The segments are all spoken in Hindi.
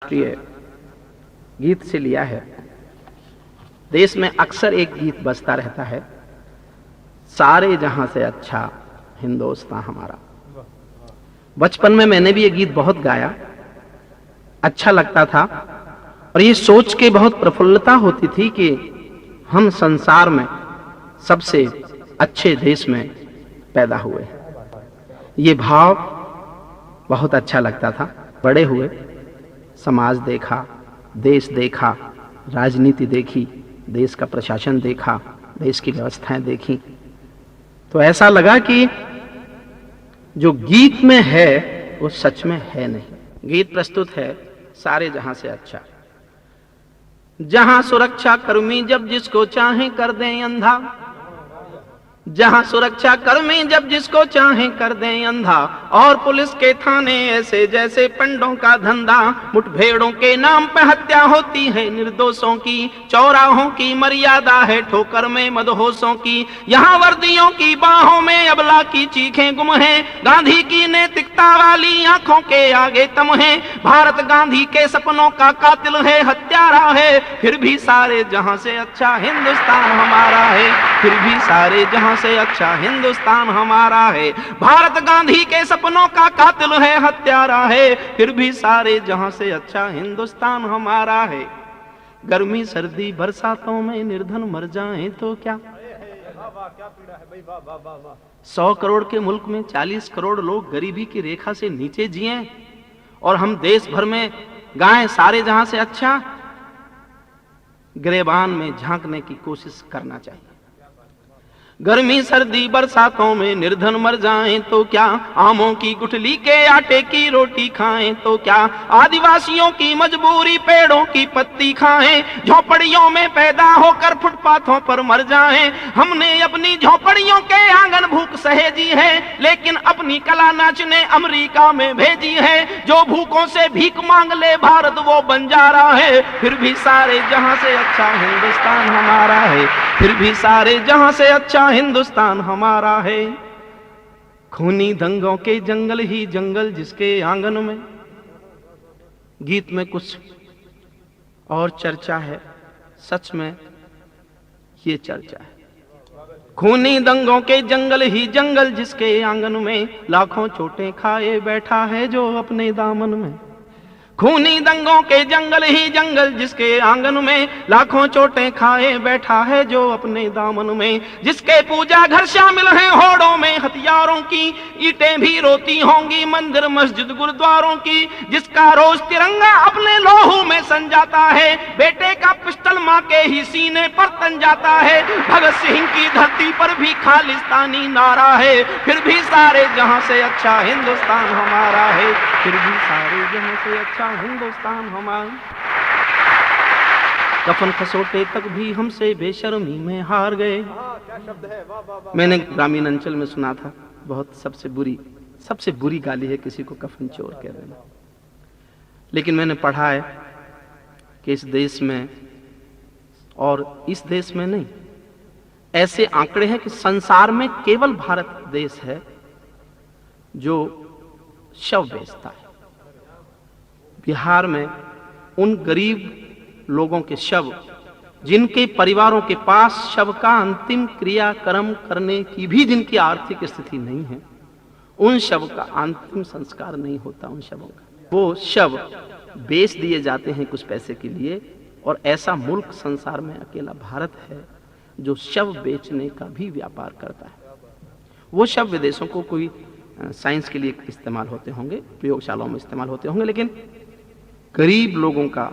राष्ट्रीय गीत से लिया है। देश में अक्सर एक गीत बजता रहता है, सारे जहां से अच्छा हिंदुस्तान हमारा। बचपन में मैंने भी ये गीत बहुत गाया, अच्छा लगता था और ये सोच के बहुत प्रफुल्लता होती थी कि हम संसार में सबसे अच्छे देश में पैदा हुए। ये भाव बहुत अच्छा लगता था। बड़े हुए, समाज देखा, देश देखा, राजनीति देखी, देश का प्रशासन देखा, देश की व्यवस्थाएं देखी, तो ऐसा लगा कि जो गीत में है वो सच में है नहीं। गीत प्रस्तुत है सारे जहां से अच्छा। जहां सुरक्षा कर्मी जब जिसको चाहे कर दें अंधा, जहां सुरक्षा कर्मी जब जिसको चाहे कर दें अंधा, और पुलिस के थाने ऐसे जैसे पंडों का धंधा। मुठभेड़ों के नाम पे हत्या होती है निर्दोषों की, चौराहों की मर्यादा है ठोकर में मदहोशों की। यहाँ वर्दियों की बाहों में अबला की चीखें गुम हैं, गांधी की नैतिकता वाली आंखों के आगे तम है। भारत गांधी के सपनों का कातिल है, हत्यारा है, फिर भी सारे जहां से अच्छा हिंदुस्तान हमारा है, फिर भी सारे जहां से अच्छा हिंदुस्तान हमारा है। भारत गांधी के सपनों का कातिल है, हत्यारा है, फिर भी सारे जहां से अच्छा हिंदुस्तान हमारा है। गर्मी सर्दी बरसातों में निर्धन मर जाएं तो क्या, 100 करोड़ के मुल्क में 40 करोड़ लोग गरीबी की रेखा से नीचे जिए और हम देश भर में गाएं सारे जहां से अच्छा। गिरेबान में झांकने की कोशिश करना चाहिए। गर्मी सर्दी बरसातों में निर्धन मर जाएं तो क्या, आमों की गुठली के आटे की रोटी खाएं तो क्या, आदिवासियों की मजबूरी पेड़ों की पत्ती खाएं, झोपड़ियों में पैदा होकर फुटपाथों पर मर जाएं। हमने अपनी झोपड़ियों के आंगन भूख सहेजी है, लेकिन अपनी कला नाचने अमेरिका में भेजी है। जो भूखों से भीख मांग ले भारत वो बंजारा है, फिर भी सारे जहां से अच्छा हिंदुस्तान हमारा है, फिर भी सारे जहां से अच्छा हिंदुस्तान हमारा है। खूनी दंगों के जंगल ही जंगल जिसके आंगन में, गीत में कुछ और चर्चा है, सच में ये चर्चा है। खूनी दंगों के जंगल ही जंगल जिसके आंगन में, लाखों चोटें खाए बैठा है जो अपने दामन में। खूनी दंगों के जंगल ही जंगल जिसके आंगन में, लाखों चोटें खाए बैठा है जो अपने दामन में। जिसके पूजा घर शामिल हैं होड़ों में हथियारों की, ईंटें भी रोती होंगी मंदिर मस्जिद गुरुद्वारों की। जिसका रोज तिरंगा अपने लोहू में सन जाता है, बेटे का पिस्टल माँ के ही सीने पर तन जाता है। भगत सिंह की धरती पर भी खालिस्तानी नारा है, फिर भी सारे जहां से अच्छा हिंदुस्तान हमारा है, फिर भी सारे जहां से अच्छा हिंदुस्तान हमारा। कफन खसोटे तक भी हमसे बेशर्मी में हार गए। क्या शब्द है, वाह वाह वाह। मैंने ग्रामीण अंचल में सुना था, बहुत सबसे बुरी गाली है किसी को कफन चोर कह देना। लेकिन मैंने पढ़ा है कि इस देश में, और इस देश में नहीं, ऐसे आंकड़े हैं कि संसार में केवल भारत देश है जो शव बेचता है। बिहार में उन गरीब लोगों के शव जिनके परिवारों के पास शव का अंतिम क्रियाक्रम करने की भी जिनकी आर्थिक स्थिति नहीं है, उन शव का अंतिम संस्कार नहीं होता। उन शवों का वो शव बेच दिए जाते हैं कुछ पैसे के लिए। और ऐसा मुल्क संसार में अकेला भारत है जो शव बेचने का भी व्यापार करता है। वो शव विदेशों को कोई साइंस के लिए इस्तेमाल होते होंगे, प्रयोगशालाओं में इस्तेमाल होते होंगे, लेकिन गरीब लोगों का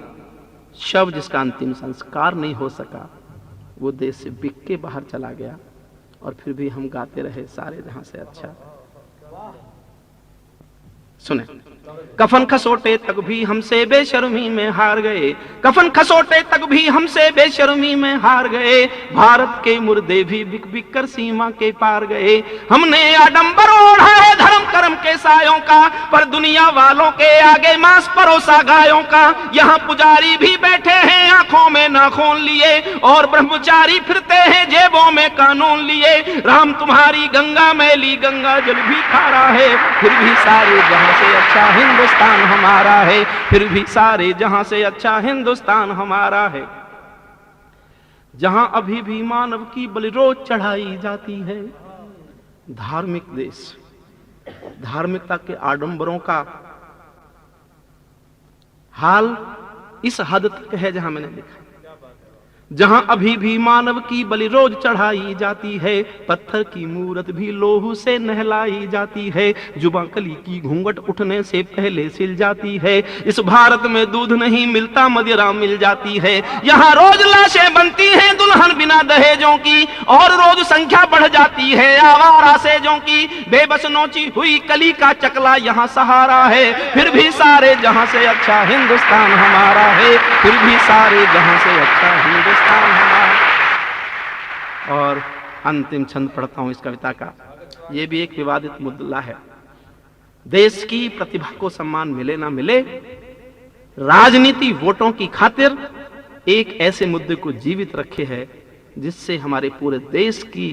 शव जिसका अंतिम संस्कार नहीं हो सका, वो देश से बिक के बाहर चला गया। और फिर भी हम गाते रहे सारे जहां से अच्छा। सुने, कफन खसोटे तक भी हमसे बेशर्मी में हार गए, कफन खसोटे तक भी हमसे बेशर्मी में हार गए। भारत के मुर्दे भी बिक बिक कर सीमा के पार गए। हमने आडंबर ओढ़ा है धर्म कर्म के सायों का, पर दुनिया वालों के आगे मांस परोसा गायों का। यहाँ पुजारी भी बैठे हैं आंखों में नाखून लिए, और ब्रह्मचारी फिरते हैं जेबों में कानून लिए। राम तुम्हारी गंगा मैली गंगा जल भी खारा है, फिर भी सारे जहां से अच्छा हिंदुस्तान हमारा है, फिर भी सारे जहां से अच्छा हिंदुस्तान हमारा है। जहां अभी भी मानव की बलि रोज चढ़ाई जाती है। धार्मिक देश, धार्मिकता के आडंबरों का हाल इस हद तक है जहां मैंने लिखा, जहां अभी भी मानव की बलि रोज चढ़ाई जाती है, पत्थर की मूरत भी लोहू से नहलाई जाती है, जुबां कली की घूंघट उठने से पहले सिल जाती है। इस भारत में दूध नहीं मिलता मदिरा मिल जाती है। यहाँ रोज लाशें बनती हैं दुल्हन बिना दहेजों की, और रोज संख्या बढ़ जाती है आवारा सेजों की। बेबस नोची हुई कली का चकला यहाँ सहारा है, फिर भी सारे जहां से अच्छा हिंदुस्तान हमारा है, फिर भी सारे जहां से अच्छा हिंदुस्तान हमारा। और अंतिम छंद पढ़ता हूं इस कविता का, यह भी एक विवादित मुद्दा है। देश की प्रतिभा को सम्मान मिले ना मिले, राजनीति वोटों की खातिर एक ऐसे मुद्दे को जीवित रखे है जिससे हमारे पूरे देश की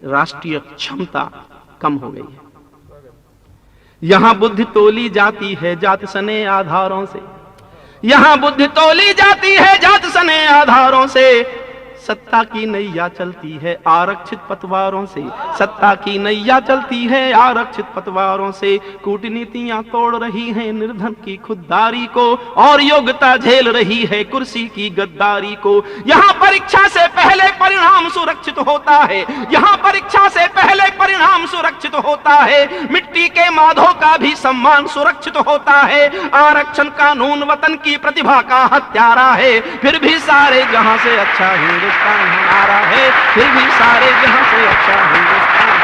राष्ट्रीय क्षमता कम हो गई है। यहां बुद्धि तोली जाती है जात सने आधारों से, यहां बुद्धि तोली जाती है जात सने आधारों से, सत्ता की नैया चलती है आरक्षित पतवारों से, सत्ता की नैया चलती है आरक्षित पतवारों से। कूटनीतियां तोड़ रही हैं निर्धन की खुददारी को, और योग्यता झेल रही है कुर्सी की गद्दारी को। यहाँ परीक्षा से पहले परिणाम सुरक्षित होता है, यहाँ परीक्षा से पहले परिणाम सुरक्षित होता है, मिट्टी के माधो का भी सम्मान सुरक्षित होता है। आरक्षण कानून वतन की प्रतिभा का हत्यारा है, फिर भी सारे जहां से अच्छा हिंदुस्तान हमारा है, फिर भी सारे जहां से अच्छा हिंदुस्तान